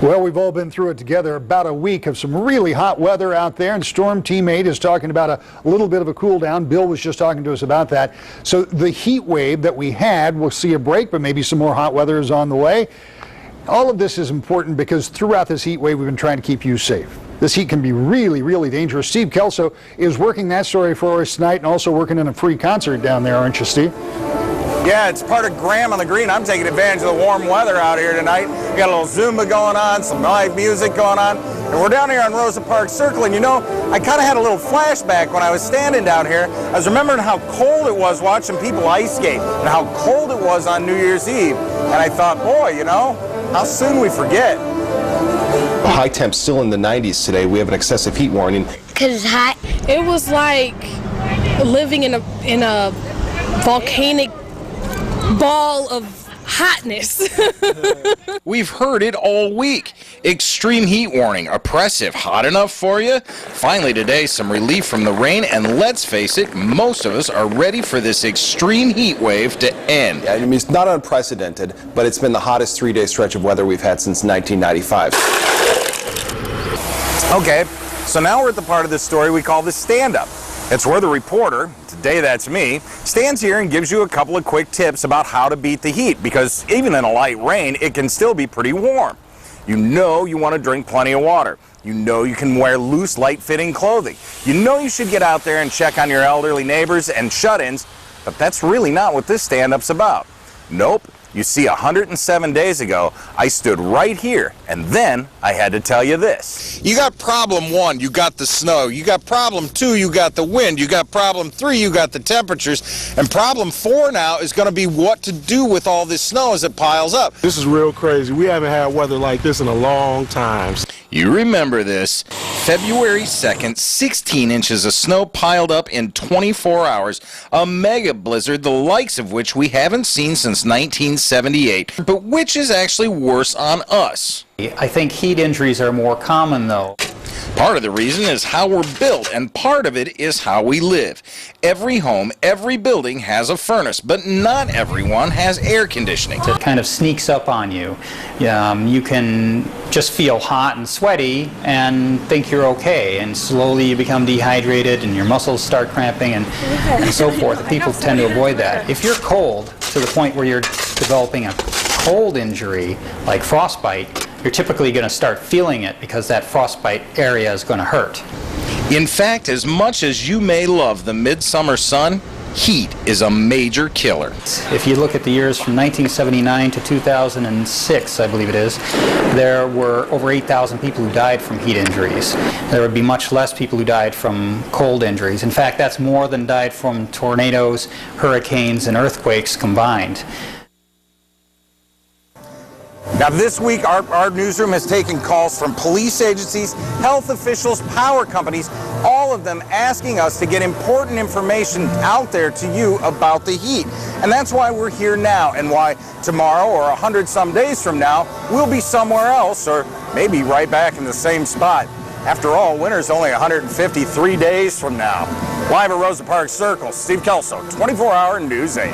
Well, we've all been through it together. About a week of some really hot weather out there, and Storm Team 8 is talking about a little bit of a cool down. Bill was just talking to us about that. So the heat wave that we had, we'll see a break, but maybe some more hot weather is on the way. All of this is important because throughout this heat wave, we've been trying to keep you safe. This heat can be really, really dangerous. Steve Kelso is working that story for us tonight and also working in a free concert down there, aren't you, Steve? Yeah, it's part of Graham on the Green. I'm taking advantage of the warm weather out here tonight. We got a little Zumba going on, some live music going on, and we're down here on Rosa Parks Circle. And you know, I kind of had a little flashback when I was standing down here. I was remembering how cold it was watching people ice skate and how cold it was on New Year's Eve. And I thought, boy, you know, how soon we forget. High temps still in the 90s today. We have an excessive heat warning. Because it's hot. It was like living in a volcanic ball of hotness. We've heard it all week. Extreme heat warning, oppressive, hot enough for you? Finally today, some relief from the rain, and let's face it, most of us are ready for this extreme heat wave to end. I mean, it's not unprecedented, but it's been the hottest 3-day stretch of weather we've had since 1995. Okay, so now we're at the part of the story we call the stand-up. It's where the reporter, today that's me, stands here and gives you a couple of quick tips about how to beat the heat, because even in a light rain, it can still be pretty warm. You know you want to drink plenty of water. You know you can wear loose, light-fitting clothing. You know you should get out there and check on your elderly neighbors and shut-ins, but that's really not what this stand-up's about. Nope. You see, 107 days ago, I stood right here, and then I had to tell you this. You got problem 1, you got the snow. You got problem 2, you got the wind. You got problem 3, you got the temperatures. And problem 4 now is going to be what to do with all this snow as it piles up. This is real crazy. We haven't had weather like this in a long time. You remember this. February 2nd, 16 inches of snow piled up in 24 hours. A mega blizzard, the likes of which we haven't seen since 1978. But which is actually worse on us? I think heat injuries are more common, though. Part of the reason is how we're built, and part of it is how we live. Every home, every building has a furnace, but not everyone has air conditioning. It kind of sneaks up on you. You can just feel hot and sweaty and think you're okay, and slowly you become dehydrated and your muscles start cramping and so forth. And people tend to avoid that. If you're cold to the point where you're developing a cold injury, like frostbite, you're typically going to start feeling it because that frostbite area is going to hurt. In fact, as much as you may love the midsummer sun, heat is a major killer. If you look at the years from 1979 to 2006, I believe it is, there were over 8,000 people who died from heat injuries. There would be much less people who died from cold injuries. In fact, that's more than died from tornadoes, hurricanes, and earthquakes combined. Now this week, our newsroom has taken calls from police agencies, health officials, power companies, all of them asking us to get important information out there to you about the heat. And that's why we're here now, and why tomorrow or 100-some days from now, we'll be somewhere else, or maybe right back in the same spot. After all, winter's only 153 days from now. Live at Rosa Parks Circle, Steve Kelso, 24-Hour News 8.